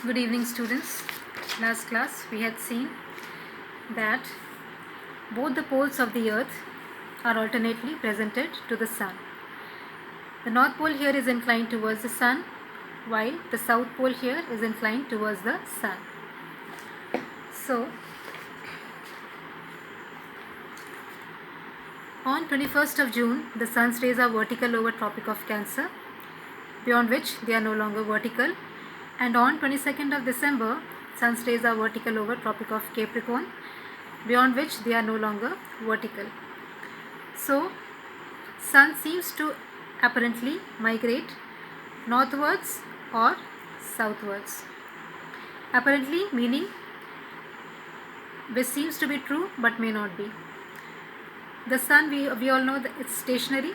Good evening, students. Last class we had seen that both the poles of the earth are alternately presented to the sun. The north pole here is inclined towards the sun, while the south pole here is inclined towards the sun. So, on 21st of June, the sun's rays are vertical over Tropic of Cancer, beyond which they are no longer vertical. And on 22nd of December, sun's rays are vertical over Tropic of Capricorn, beyond which they are no longer vertical. So, sun seems to apparently migrate northwards or southwards. Apparently meaning which seems to be true but may not be. The sun, we all know that it's stationary,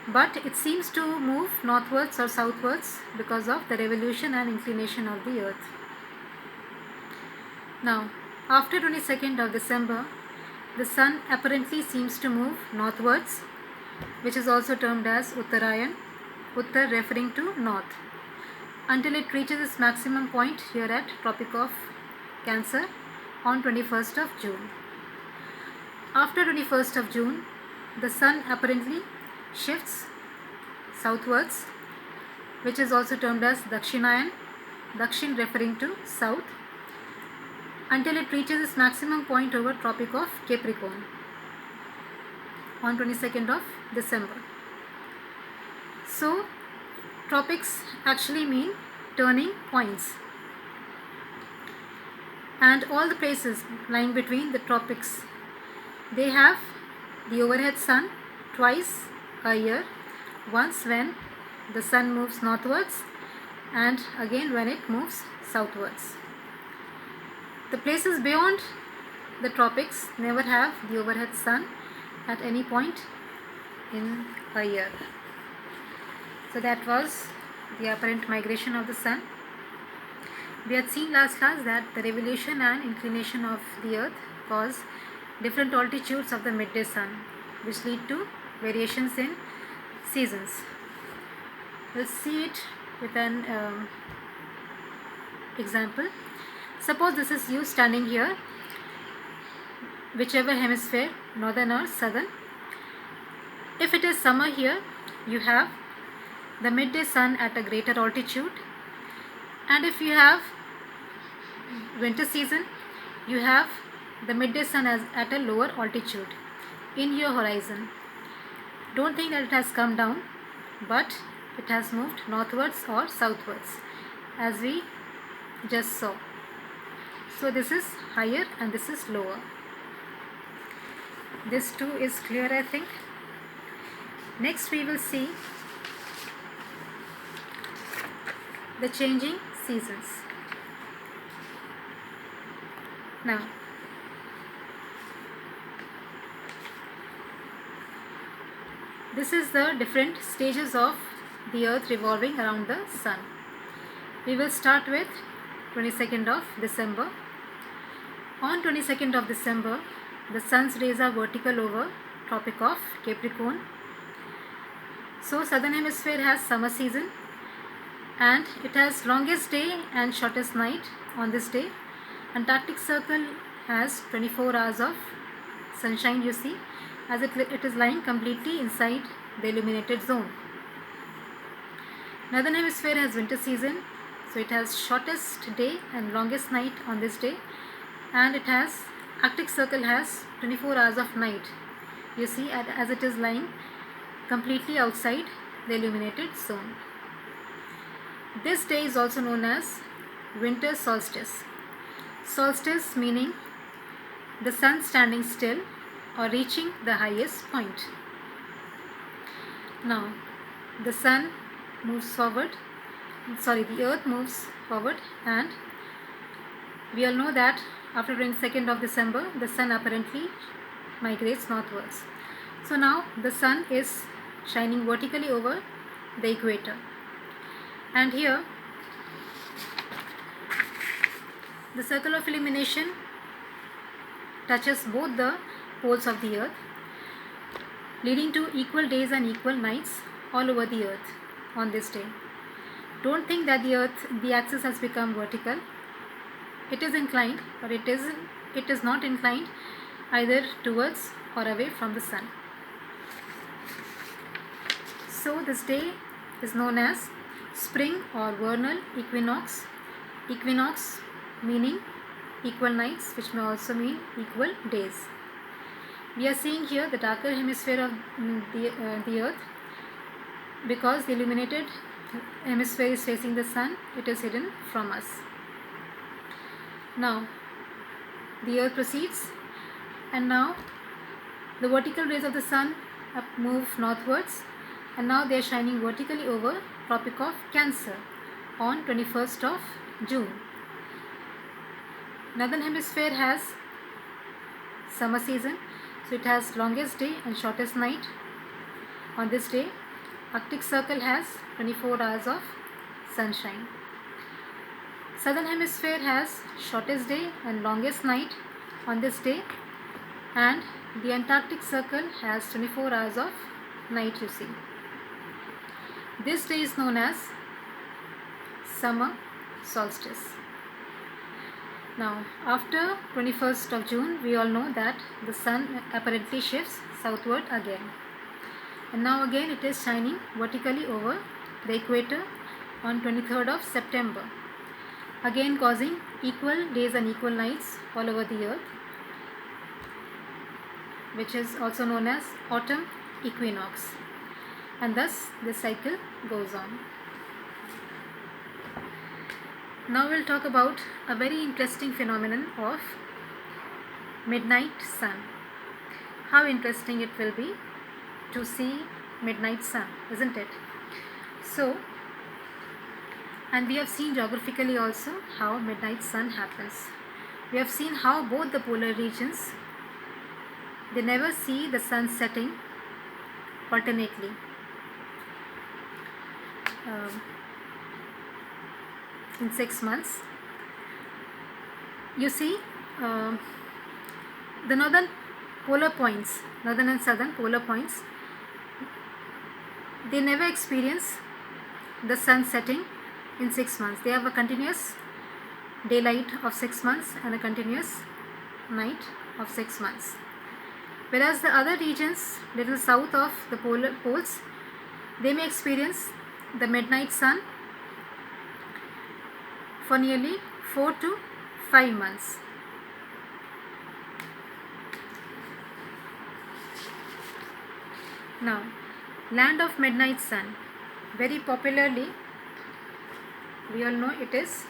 but it seems to move northwards or southwards because of the revolution and inclination of the earth. Now, after 22nd of December, the sun apparently seems to move northwards, which is also termed as Uttarayan, Uttar referring to north, until it reaches its maximum point here at Tropic of Cancer on 21st of June. After 21st of June, the sun apparently shifts southwards, which is also termed as Dakshinayan, Dakshin referring to south, until it reaches its maximum point over Tropic of Capricorn on 22nd of December. So, tropics actually mean turning points, and all the places lying between the tropics, they have the overhead sun twice a year, once when the sun moves northwards and again when it moves southwards. The places beyond the tropics never have the overhead sun at any point in a year. So that was the apparent migration of the sun. We had seen last class that the revolution and inclination of the earth cause different altitudes of the midday sun, which lead to variations in seasons. We'll see it with an example. Suppose this is you standing here, whichever hemisphere, northern or southern. If it is summer here, you have the midday sun at a greater altitude, and if you have winter season, you have the midday sun at a lower altitude in your horizon. Don't think that it has come down, but it has moved northwards or southwards, as we just saw. So this is higher and this is lower. This too is clear, I think. Next we will see the changing seasons. Now, this is the different stages of the earth revolving around the sun. We will start with 22nd of December. On 22nd of December, the sun's rays are vertical over Tropic of Capricorn. So, southern hemisphere has summer season and it has longest day and shortest night on this day. Antarctic Circle has 24 hours of sunshine, you see, as it is lying completely inside the illuminated zone. Northern hemisphere has winter season, so it has shortest day and longest night on this day, and it has Arctic Circle has 24 hours of night, you see, as it is lying completely outside the illuminated zone. This day is also known as winter solstice. Solstice meaning the sun standing still or reaching the highest point. Now, the sun moves forward, the earth moves forward, and we all know that after 22nd of December, the sun apparently migrates northwards. So now the sun is shining vertically over the equator, and here the circle of illumination touches both the poles of the earth, leading to equal days and equal nights all over the earth on this day. Don't think that the axis has become vertical. It is inclined, but it is not inclined either towards or away from the sun. So this day is known as spring or vernal equinox. Equinox meaning equal nights, which may also mean equal days. We are seeing here the darker hemisphere of the earth. Because the illuminated hemisphere is facing the sun, it is hidden from us. Now the earth proceeds, and now the vertical rays of the sun move northwards, and now they are shining vertically over Tropic of Cancer on 21st of June. Northern hemisphere has summer season, so it has longest day and shortest night. On this day, Arctic Circle has 24 hours of sunshine. Southern hemisphere has shortest day and longest night on this day, and the Antarctic Circle has 24 hours of night, you see. This day is known as summer solstice. Now, after 21st of June, we all know that the sun apparently shifts southward again. And now again it is shining vertically over the equator on 23rd of September, again causing equal days and equal nights all over the earth, which is also known as autumn equinox, and thus this cycle goes on. Now we'll talk about a very interesting phenomenon of midnight sun. How interesting it will be to see midnight sun, isn't it? So, and we have seen geographically also how midnight sun happens. We have seen how both the polar regions, they never see the sun setting alternately. In 6 months, you see the northern and southern polar points, they never experience the sun setting in 6 months. They have a continuous daylight of 6 months and a continuous night of 6 months. Whereas the other regions, little south of the polar poles, they may experience the midnight sun for nearly 4 to 5 months. Now, land of midnight sun, very popularly we all know it is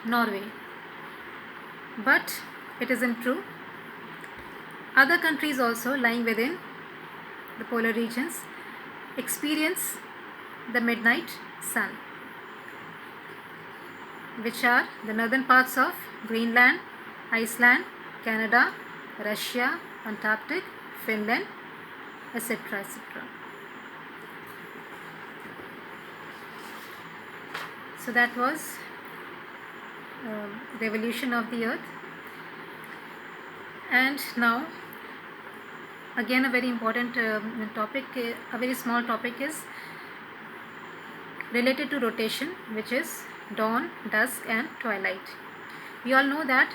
Norway, but it isn't true. Other countries also lying within the polar regions experience the midnight sun, which are the northern parts of Greenland, Iceland, Canada, Russia, Antarctic, Finland, etc. etc. So that was the evolution of the earth. And now again a very important topic, a very small topic is related to rotation, which is dawn, dusk and twilight. We all know that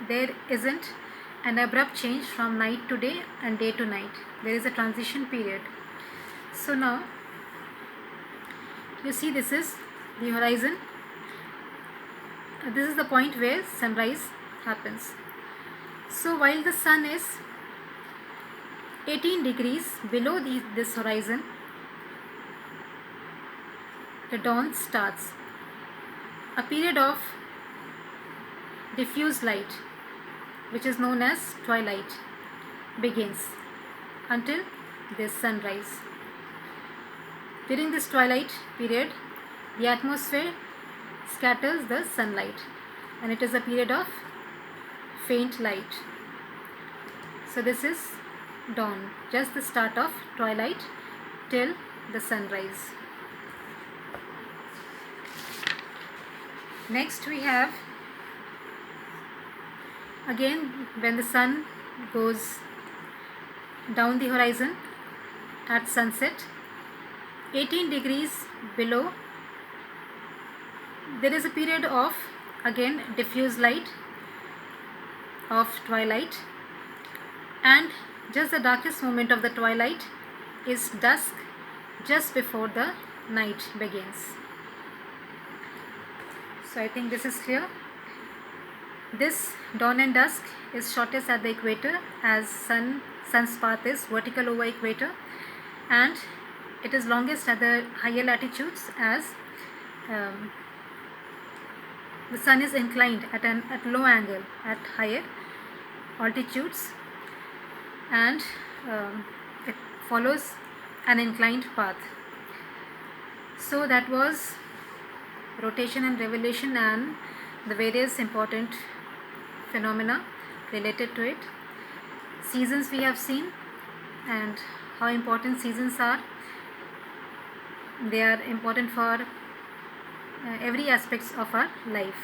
there isn't an abrupt change from night to day and day to night. There is a transition period. So now you see, this is the horizon. This is the point where sunrise happens. So while the sun is 18 degrees below this horizon, the dawn starts. A period of diffuse light, which is known as twilight, begins until this sunrise. During this twilight period, the atmosphere scatters the sunlight, and it is a period of faint light. So this is dawn, just the start of twilight till the sunrise. Next we have, again when the sun goes down the horizon at sunset, 18 degrees below, there is a period of again diffuse light of twilight, and just the darkest moment of the twilight is dusk, just before the night begins. So I think this is clear. This dawn and dusk is shortest at the equator, as sun's path is vertical over equator, and it is longest at the higher latitudes, as the sun is inclined at low angle at higher altitudes, and it follows an inclined path. So that was rotation and revolution and the various important phenomena related to it. Seasons we have seen, and how important seasons are. They are important for every aspects of our life,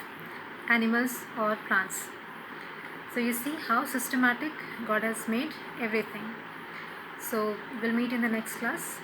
animals or plants. So you see how systematic God has made everything. So we'll meet in the next class.